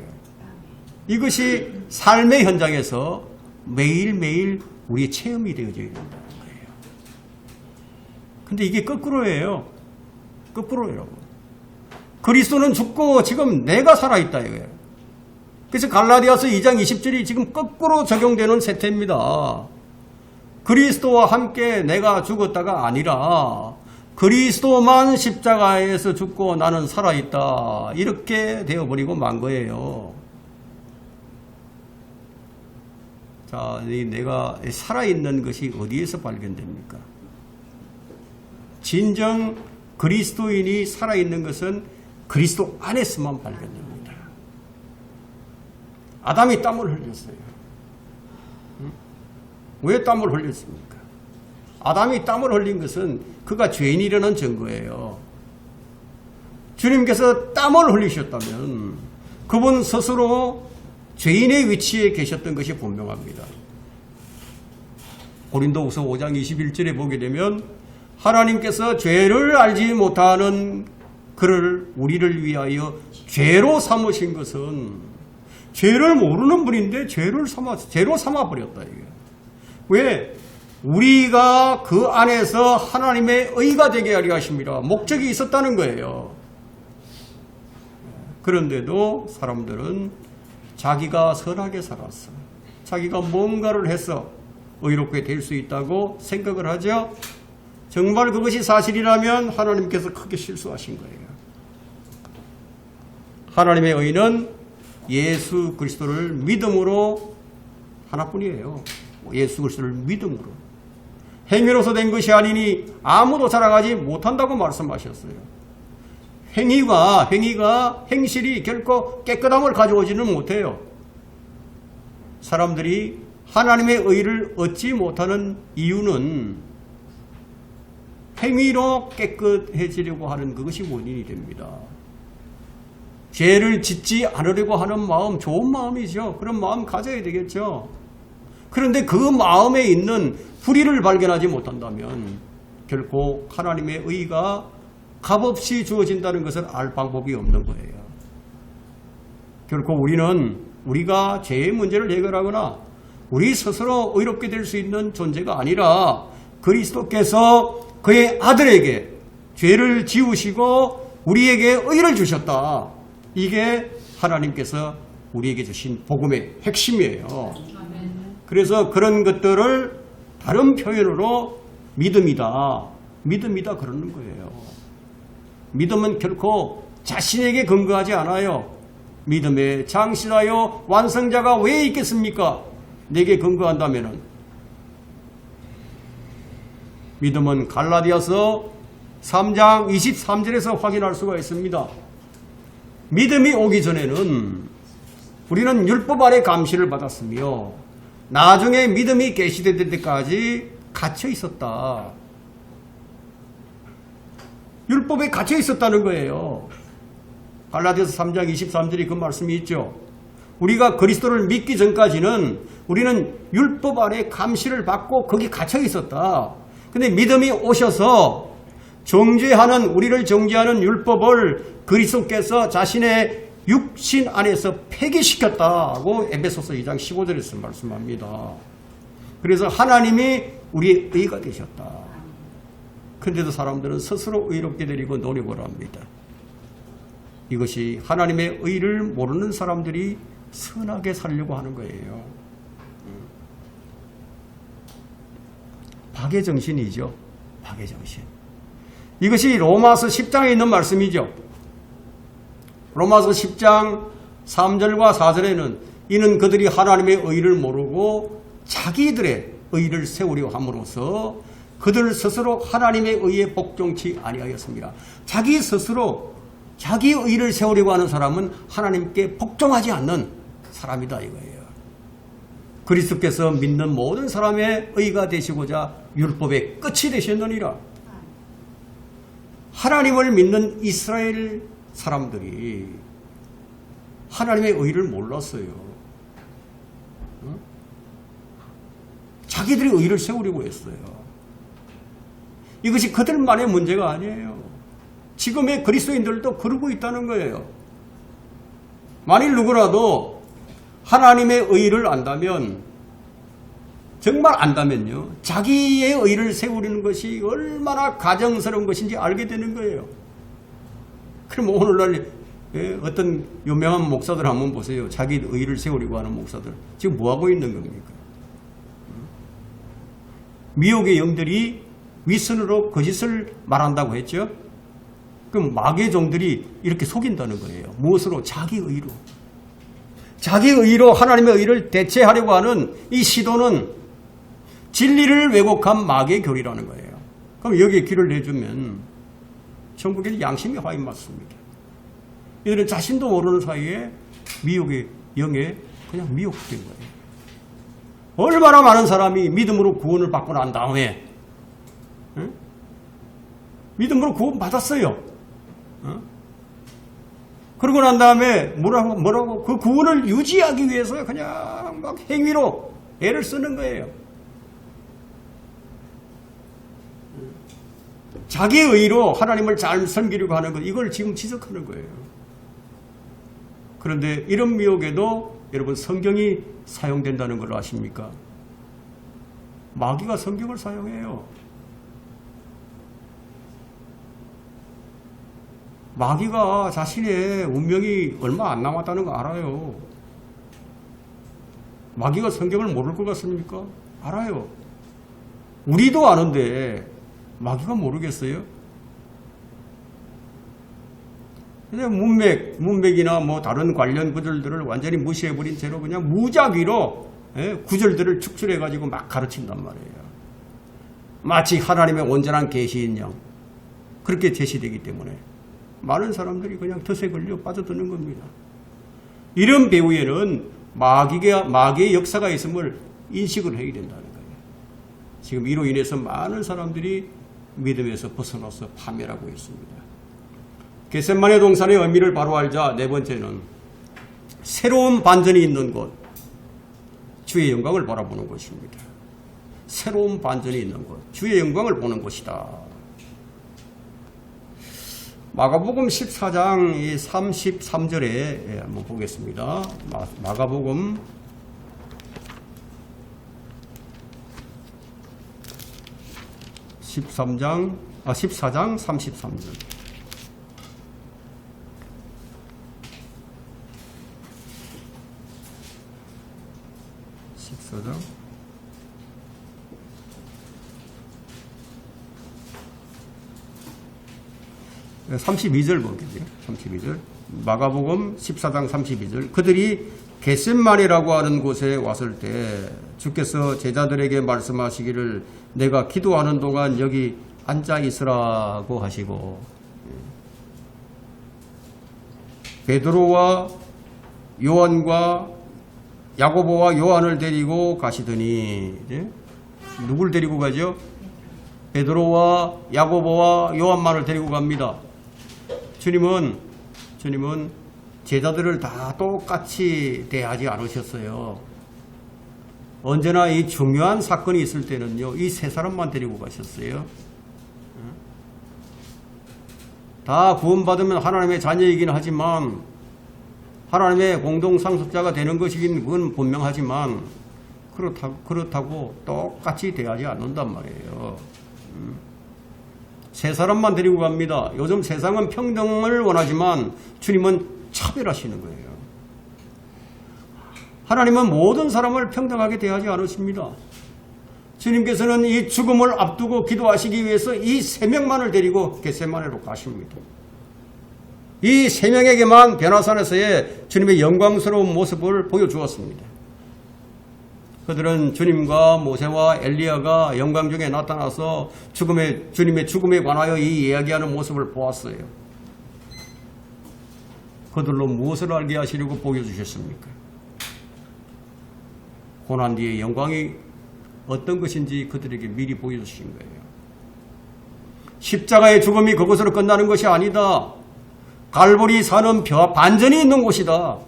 이것이 삶의 현장에서 매일매일 우리의 체험이 되어져야 된다는 거예요. 근데 이게 거꾸로예요. 거꾸로예요. 그리스도는 죽고 지금 내가 살아있다 이거예요. 그래서 갈라디아서 2장 20절이 지금 거꾸로 적용되는 세태입니다. 그리스도와 함께 내가 죽었다가 아니라 그리스도만 십자가에서 죽고 나는 살아있다. 이렇게 되어버리고 만 거예요. 자, 내가 살아있는 것이 어디에서 발견됩니까? 진정 그리스도인이 살아있는 것은 그리스도 안에서만 발견됩니다. 아담이 땀을 흘렸어요. 왜 땀을 흘렸습니까? 아담이 땀을 흘린 것은 그가 죄인이라는 증거예요. 주님께서 땀을 흘리셨다면 그분 스스로 죄인의 위치에 계셨던 것이 분명합니다. 고린도후서 5장 21절에 보게 되면 하나님께서 죄를 알지 못하는 그를 우리를 위하여 죄로 삼으신 것은 죄를 모르는 분인데 죄로 삼아버렸다. 이게. 왜? 우리가 그 안에서 하나님의 의가 되게 하려 하십니다. 목적이 있었다는 거예요. 그런데도 사람들은 자기가 선하게 살았어. 자기가 뭔가를 해서 의롭게 될 수 있다고 생각을 하죠. 정말 그것이 사실이라면 하나님께서 크게 실수하신 거예요. 하나님의 의는 예수 그리스도를 믿음으로 하나뿐이에요. 예수 그리스도를 믿음으로. 행위로서 된 것이 아니니 아무도 자랑하지 못한다고 말씀하셨어요. 행실이 결코 깨끗함을 가져오지는 못해요. 사람들이 하나님의 의를 얻지 못하는 이유는 행위로 깨끗해지려고 하는 그것이 원인이 됩니다. 죄를 짓지 않으려고 하는 마음, 좋은 마음이죠. 그런 마음 가져야 되겠죠. 그런데 그 마음에 있는 불의를 발견하지 못한다면 결코 하나님의 의가 값없이 주어진다는 것을 알 방법이 없는 거예요. 결코 우리가 죄의 문제를 해결하거나 우리 스스로 의롭게 될 수 있는 존재가 아니라 그리스도께서 그의 아들에게 죄를 지우시고 우리에게 의를 주셨다. 이게 하나님께서 우리에게 주신 복음의 핵심이에요. 그래서 그런 것들을 다른 표현으로 믿음이다 그러는 거예요. 믿음은 결코 자신에게 근거하지 않아요. 믿음의 장신하여 완성자가 왜 있겠습니까? 내게 근거한다면은. 믿음은 갈라디아서 3장 23절에서 확인할 수가 있습니다. 믿음이 오기 전에는 우리는 율법 아래 감시를 받았으며 나중에 믿음이 계시될 때까지 갇혀 있었다. 율법에 갇혀 있었다는 거예요. 갈라디아서 3장 23절이 그 말씀이 있죠. 우리가 그리스도를 믿기 전까지는 우리는 율법 아래 감시를 받고 거기 갇혀 있었다. 근데 믿음이 오셔서 우리를 정죄하는 율법을 그리스도께서 자신의 육신 안에서 폐기시켰다고 에베소서 2장 15절에서 말씀합니다. 그래서 하나님이 우리의 의가 되셨다. 그런데도 사람들은 스스로 의롭게 되리고 노력을 합니다. 이것이 하나님의 의를 모르는 사람들이 선하게 살려고 하는 거예요. 박해정신이죠. 박해정신. 이것이 로마서 10장에 있는 말씀이죠. 로마서 10장 3절과 4절에는 이는 그들이 하나님의 의를 모르고 자기들의 의를 세우려 함으로써 그들 스스로 하나님의 의에 복종치 아니하였습니다. 자기 스스로 자기 의를 세우려고 하는 사람은 하나님께 복종하지 않는 사람이다 이거예요. 그리스도께서 믿는 모든 사람의 의가 되시고자 율법의 끝이 되셨느니라. 하나님을 믿는 이스라엘 사람들이 하나님의 의를 몰랐어요. 자기들이 의를 세우려고 했어요. 이것이 그들만의 문제가 아니에요. 지금의 그리스도인들도 그러고 있다는 거예요. 만일 누구라도 하나님의 의를 안다면, 정말 안다면요, 자기의 의를 세우려는 것이 얼마나 가정스러운 것인지 알게 되는 거예요. 그럼 오늘날 어떤 유명한 목사들 한번 보세요. 자기 의를 세우려고 하는 목사들. 지금 뭐하고 있는 겁니까? 미혹의 영들이 윗선으로 거짓을 말한다고 했죠. 그럼 마귀의 종들이 이렇게 속인다는 거예요. 무엇으로? 자기 의로. 자기 의로 하나님의 의를 대체하려고 하는 이 시도는 진리를 왜곡한 마귀의 교리라는 거예요. 그럼 여기에 귀를 내주면 천국에 양심이 화인 맞습니다. 이들은 자신도 모르는 사이에 미혹의 영에 그냥 미혹된 거예요. 얼마나 많은 사람이 믿음으로 구원을 받고 난 다음에 믿음으로 구원 받았어요. 그러고 난 다음에 뭐라고 그 구원을 유지하기 위해서 그냥 막 행위로 애를 쓰는 거예요. 자기의 의로 하나님을 잘 섬기려고 하는 것, 이걸 지금 지적하는 거예요. 그런데 이런 미혹에도 여러분 성경이 사용된다는 걸 아십니까? 마귀가 성경을 사용해요. 마귀가 자신의 운명이 얼마 안 남았다는 거 알아요. 마귀가 성경을 모를 것 같습니까? 알아요. 우리도 아는데 마귀가 모르겠어요? 그냥 문맥이나 뭐 다른 관련 구절들을 완전히 무시해버린 채로 그냥 무작위로 구절들을 축출해가지고 막 가르친단 말이에요. 마치 하나님의 온전한 계시인 양 그렇게 제시되기 때문에 많은 사람들이 그냥 덫에 걸려 빠져드는 겁니다. 이런 배후에는 마귀의 역사가 있음을 인식을 해야 된다는 거예요. 지금 이로 인해서 많은 사람들이 믿음에서 벗어나서 파멸하고 있습니다. 겟세마네 동산의 의미를 바로 알자. 네 번째는 새로운 반전이 있는 곳, 주의 영광을 바라보는 것입니다. 새로운 반전이 있는 곳, 주의 영광을 보는 곳이다. 마가복음 14장 33절에 한번 보겠습니다. 마가복음 14장 33절. 32절 보겠죠. 32절. 마가복음 14장 32절. 그들이 겟셋마네라고 하는 곳에 왔을 때 주께서 제자들에게 말씀하시기를 내가 기도하는 동안 여기 앉아 있으라고 하시고, 베드로와 요한과 야고보와 요한을 데리고 가시더니, 이제 누굴 데리고 가죠? 베드로와 야고보와 요한만을 데리고 갑니다. 주님은 제자들을 다 똑같이 대하지 않으셨어요. 언제나 이 중요한 사건이 있을 때는요, 이 세 사람만 데리고 가셨어요. 다 구원받으면 하나님의 자녀이긴 하지만, 하나님의 공동 상속자가 되는 것이긴 그건 분명하지만, 그렇다고 똑같이 대하지 않는단 말이에요. 세 사람만 데리고 갑니다. 요즘 세상은 평등을 원하지만 주님은 차별하시는 거예요. 하나님은 모든 사람을 평등하게 대하지 않으십니다. 주님께서는 이 죽음을 앞두고 기도하시기 위해서 이 세 명만을 데리고 겟세마네로 가십니다. 이 세 명에게만 변화산에서의 주님의 영광스러운 모습을 보여주었습니다. 그들은 주님과 모세와 엘리야가 영광 중에 나타나서 주님의 죽음에 관하여 이 이야기하는 모습을 보았어요. 그들로 무엇을 알게 하시려고 보여주셨습니까? 고난 뒤의 영광이 어떤 것인지 그들에게 미리 보여주신 거예요. 십자가의 죽음이 그것으로 끝나는 것이 아니다. 갈보리 산은 반전이 있는 곳이다.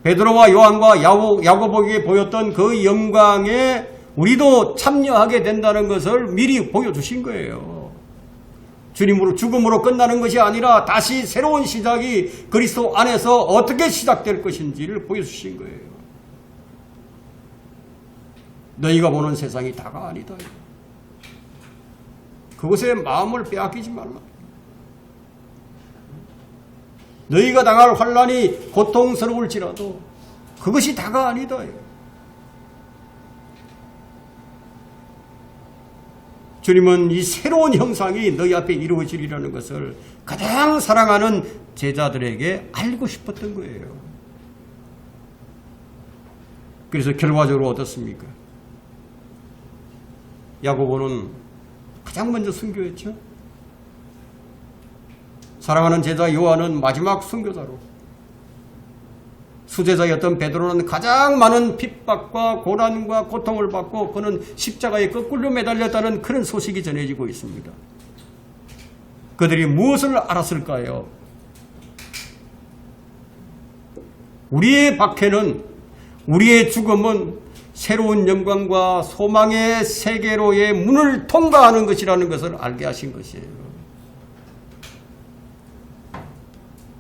베드로와 요한과 야고보에게 보였던 그 영광에 우리도 참여하게 된다는 것을 미리 보여주신 거예요. 주님으로 죽음으로 끝나는 것이 아니라 다시 새로운 시작이 그리스도 안에서 어떻게 시작될 것인지를 보여주신 거예요. 너희가 보는 세상이 다가 아니다. 그것에 마음을 빼앗기지 말라. 너희가 당할 환난이 고통스러울지라도 그것이 다가 아니다. 주님은 이 새로운 형상이 너희 앞에 이루어지리라는 것을 가장 사랑하는 제자들에게 알고 싶었던 거예요. 그래서 결과적으로 어떻습니까? 야고보는 가장 먼저 순교했죠. 사랑하는 제자 요한은 마지막 순교자로, 수제자였던 베드로는 가장 많은 핍박과 고난과 고통을 받고 그는 십자가에 거꾸로 매달렸다는 그런 소식이 전해지고 있습니다. 그들이 무엇을 알았을까요? 우리의 박해는, 우리의 죽음은 새로운 영광과 소망의 세계로의 문을 통과하는 것이라는 것을 알게 하신 것이에요.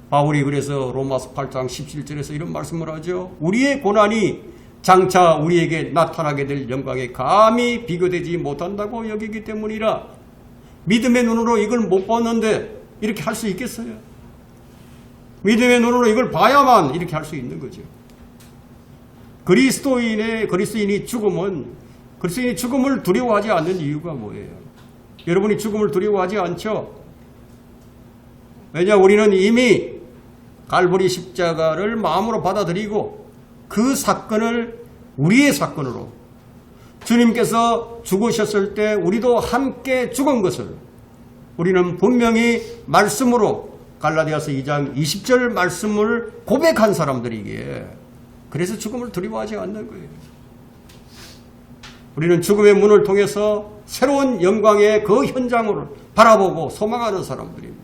바울이 그래서 로마서 8장 17절에서 이런 말씀을 하죠. 우리의 고난이 장차 우리에게 나타나게 될 영광에 감히 비교되지 못한다고 여기기 때문이라. 믿음의 눈으로 이걸 못 봤는데 이렇게 할 수 있겠어요? 믿음의 눈으로 이걸 봐야만 이렇게 할 수 있는 거죠. 그리스도인이 죽음을 두려워하지 않는 이유가 뭐예요? 여러분이 죽음을 두려워하지 않죠? 왜냐, 우리는 이미 갈보리 십자가를 마음으로 받아들이고 그 사건을 우리의 사건으로, 주님께서 죽으셨을 때 우리도 함께 죽은 것을 우리는 분명히 말씀으로 갈라디아서 2장 20절 말씀을 고백한 사람들이기에, 그래서 죽음을 두려워하지 않는 거예요. 우리는 죽음의 문을 통해서 새로운 영광의 그 현장을 바라보고 소망하는 사람들입니다.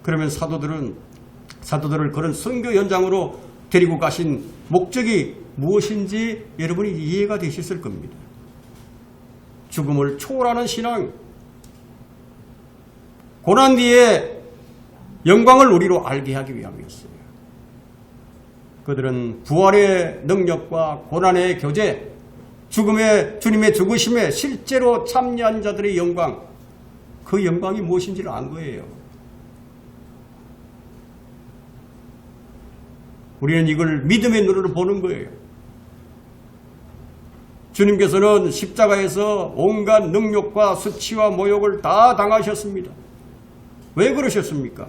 그러면 사도들을 그런 선교 현장으로 데리고 가신 목적이 무엇인지 여러분이 이해가 되셨을 겁니다. 죽음을 초월하는 신앙, 고난 뒤에 영광을 우리로 알게 하기 위함이었어요. 그들은 부활의 능력과 고난의 교제, 주님의 죽으심에 실제로 참여한 자들의 영광, 그 영광이 무엇인지를 안 거예요. 우리는 이걸 믿음의 눈으로 보는 거예요. 주님께서는 십자가에서 온갖 능욕과 수치와 모욕을 다 당하셨습니다. 왜 그러셨습니까?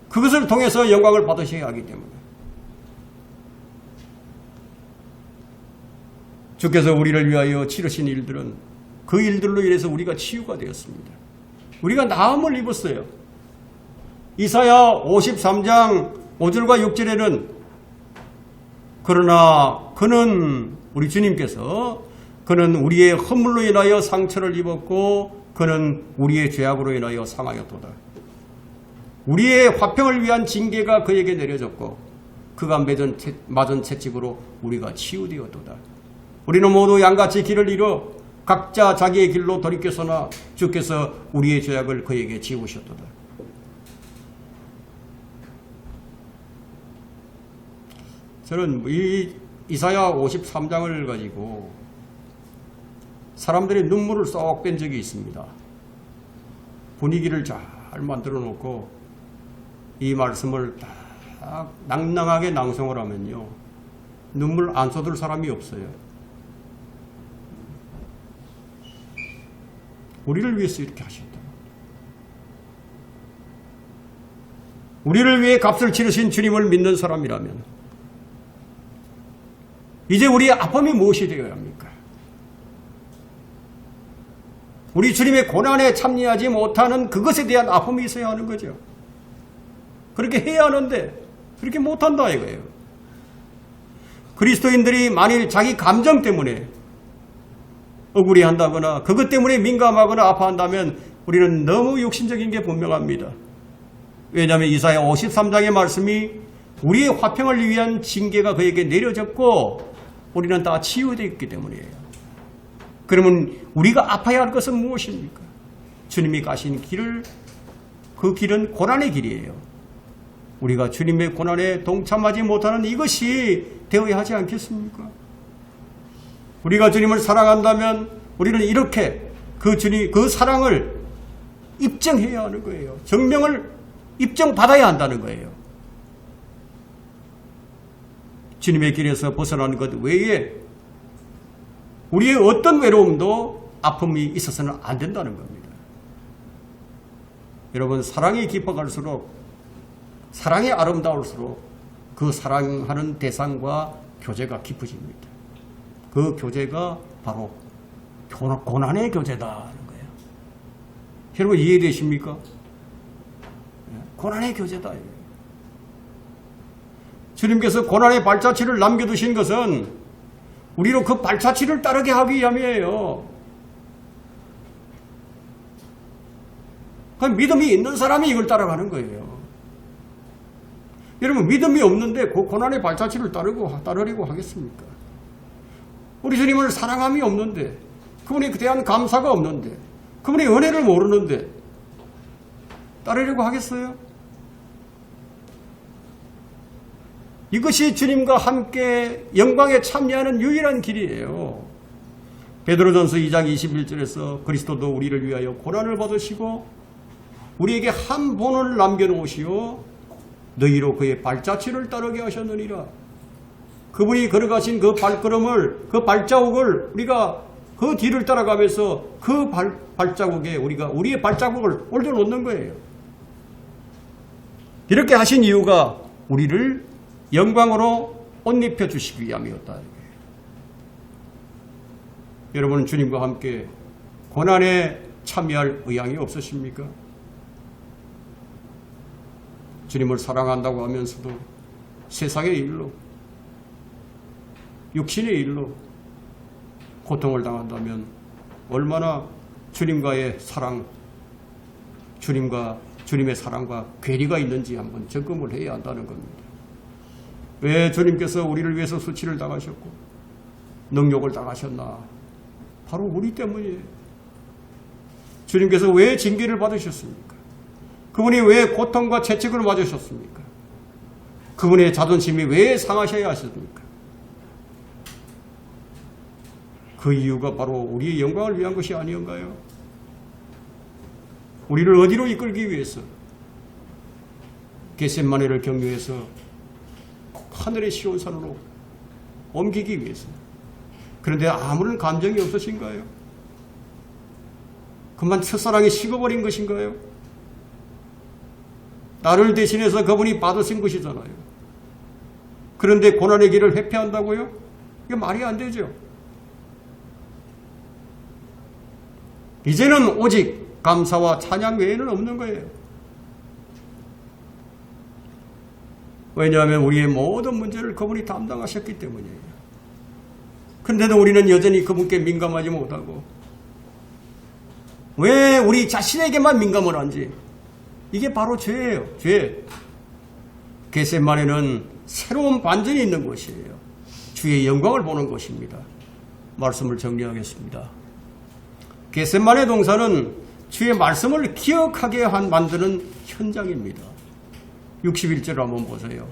그것을 통해서 영광을 받으셔야 하기 때문에. 주께서 우리를 위하여 치르신 일들은 그 일들로 인해서 우리가 치유가 되었습니다. 우리가 나음을 입었어요. 이사야 53장 5절과 6절에는 그러나 그는 우리 주님께서 그는 우리의 허물로 인하여 상처를 입었고 그는 우리의 죄악으로 인하여 상하였도다. 우리의 화평을 위한 징계가 그에게 내려졌고 그가 맞은 채찍으로 우리가 치유되었도다. 우리는 모두 양같이 길을 잃어 각자 자기의 길로 돌이켰으나 주께서 우리의 죄악을 그에게 지우셨도다. 저는 이 이사야 53장을 가지고 사람들이 눈물을 쏙 뺀 적이 있습니다. 분위기를 잘 만들어 놓고 이 말씀을 딱 낭낭하게 낭송을 하면요, 눈물 안 쏟을 사람이 없어요. 우리를 위해서 이렇게 하셨다. 우리를 위해 값을 치르신 주님을 믿는 사람이라면 이제 우리의 아픔이 무엇이 되어야 합니까? 우리 주님의 고난에 참여하지 못하는 그것에 대한 아픔이 있어야 하는 거죠. 그렇게 해야 하는데 그렇게 못한다 이거예요. 그리스도인들이 만일 자기 감정 때문에 억울해한다거나 그것 때문에 민감하거나 아파한다면 우리는 너무 욕심적인 게 분명합니다. 왜냐하면 이사야 53장의 말씀이 우리의 화평을 위한 징계가 그에게 내려졌고 우리는 다 치유되어 있기 때문이에요. 그러면 우리가 아파야 할 것은 무엇입니까? 주님이 가신 길을, 그 길은 고난의 길이에요. 우리가 주님의 고난에 동참하지 못하는 이것이 되어야 하지 않겠습니까? 우리가 주님을 사랑한다면 우리는 이렇게 그 주님, 그 사랑을 입증해야 하는 거예요. 증명을 입증받아야 한다는 거예요. 주님의 길에서 벗어나는 것 외에 우리의 어떤 외로움도 아픔이 있어서는 안 된다는 겁니다. 여러분, 사랑이 깊어갈수록, 사랑이 아름다울수록 그 사랑하는 대상과 교제가 깊어집니다. 그 교제가 바로 고난의 교제다는 거예요. 여러분 이해되십니까? 고난의 교제다. 주님께서 고난의 발자취를 남겨두신 것은 우리로 그 발자취를 따르게 하기 위함이에요. 믿음이 있는 사람이 이걸 따라가는 거예요. 여러분, 믿음이 없는데 그 고난의 발자취를 따르려고 하겠습니까? 우리 주님을 사랑함이 없는데, 그분에 대한 감사가 없는데, 그분의 은혜를 모르는데 따르려고 하겠어요? 이것이 주님과 함께 영광에 참여하는 유일한 길이에요. 베드로전서 2장 21절에서 그리스도도 우리를 위하여 고난을 받으시고 우리에게 한 본을 남겨놓으시오 너희로 그의 발자취를 따르게 하셨느니라. 그분이 걸어가신 그 발걸음을, 그 발자국을 우리가 그 뒤를 따라가면서 그 발자국에 우리가 우리의 발자국을 올려놓는 거예요. 이렇게 하신 이유가 우리를 영광으로 옷 입혀 주시기 위함이었다. 여러분, 주님과 함께 고난에 참여할 의향이 없으십니까? 주님을 사랑한다고 하면서도 세상의 일로, 육신의 일로 고통을 당한다면 얼마나 주님과의 사랑, 주님의 사랑과 괴리가 있는지 한번 점검을 해야 한다는 겁니다. 왜 주님께서 우리를 위해서 수치를 당하셨고 능욕을 당하셨나? 바로 우리 때문이에요. 주님께서 왜 징계를 받으셨습니까? 그분이 왜 고통과 채찍을 맞으셨습니까? 그분의 자존심이 왜 상하셔야 하셨습니까? 그 이유가 바로 우리의 영광을 위한 것이 아니었나요? 우리를 어디로 이끌기 위해서? 겟세마네를 경유해서 하늘의 시온산으로 옮기기 위해서. 그런데 아무런 감정이 없으신가요? 그만 첫사랑이 식어버린 것인가요? 나를 대신해서 그분이 받으신 것이잖아요. 그런데 고난의 길을 회피한다고요? 이게 말이 안 되죠. 이제는 오직 감사와 찬양 외에는 없는 거예요. 왜냐하면 우리의 모든 문제를 그분이 담당하셨기 때문이에요. 근데도 우리는 여전히 그분께 민감하지 못하고 왜 우리 자신에게만 민감을 한지 이게 바로 죄예요. 죄. 겟세마네는 새로운 반전이 있는 것이에요. 주의 영광을 보는 것입니다. 말씀을 정리하겠습니다. 겟세마네 동산은 주의 말씀을 기억하게 만드는 현장입니다. 61절을 한번 보세요.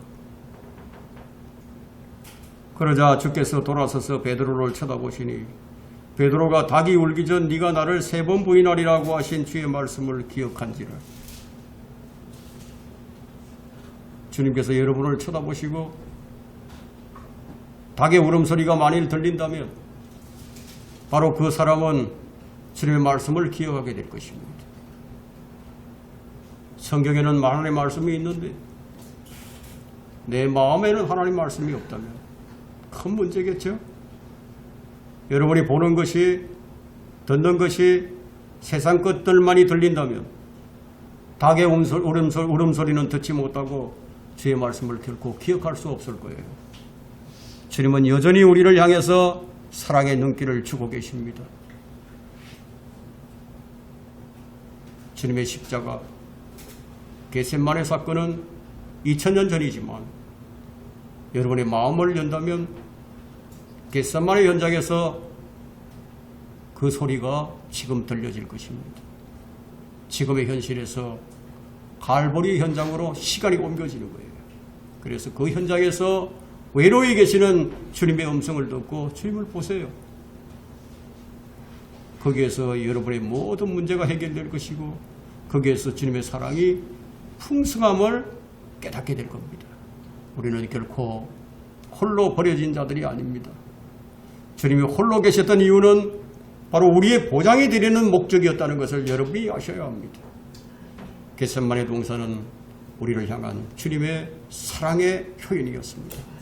그러자 주께서 돌아서서 베드로를 쳐다보시니 베드로가 닭이 울기 전 네가 나를 3번 부인하리라고 하신 주의 말씀을 기억한지라. 주님께서 여러분을 쳐다보시고 닭의 울음소리가 만일 들린다면 바로 그 사람은 주님의 말씀을 기억하게 될 것입니다. 성경에는 하나님의 말씀이 있는데 내 마음에는 하나님 말씀이 없다면 큰 문제겠죠? 여러분이 보는 것이 듣는 것이 세상 것들만이 들린다면 닭의 울음소리는 듣지 못하고 주의 말씀을 결코 기억할 수 없을 거예요. 주님은 여전히 우리를 향해서 사랑의 눈길을 주고 계십니다. 주님의 십자가 겟세마네 사건은 2000년 전이지만 여러분의 마음을 연다면 겟세마네 현장에서 그 소리가 지금 들려질 것입니다. 지금의 현실에서 갈보리 현장으로 시간이 옮겨지는 거예요. 그래서 그 현장에서 외로이 계시는 주님의 음성을 듣고 주님을 보세요. 거기에서 여러분의 모든 문제가 해결될 것이고 거기에서 주님의 사랑이 풍성함을 깨닫게 될 겁니다. 우리는 결코 홀로 버려진 자들이 아닙니다. 주님이 홀로 계셨던 이유는 바로 우리의 보장이 되려는 목적이었다는 것을 여러분이 아셔야 합니다. 겟세마네 동산은 우리를 향한 주님의 사랑의 표현이었습니다.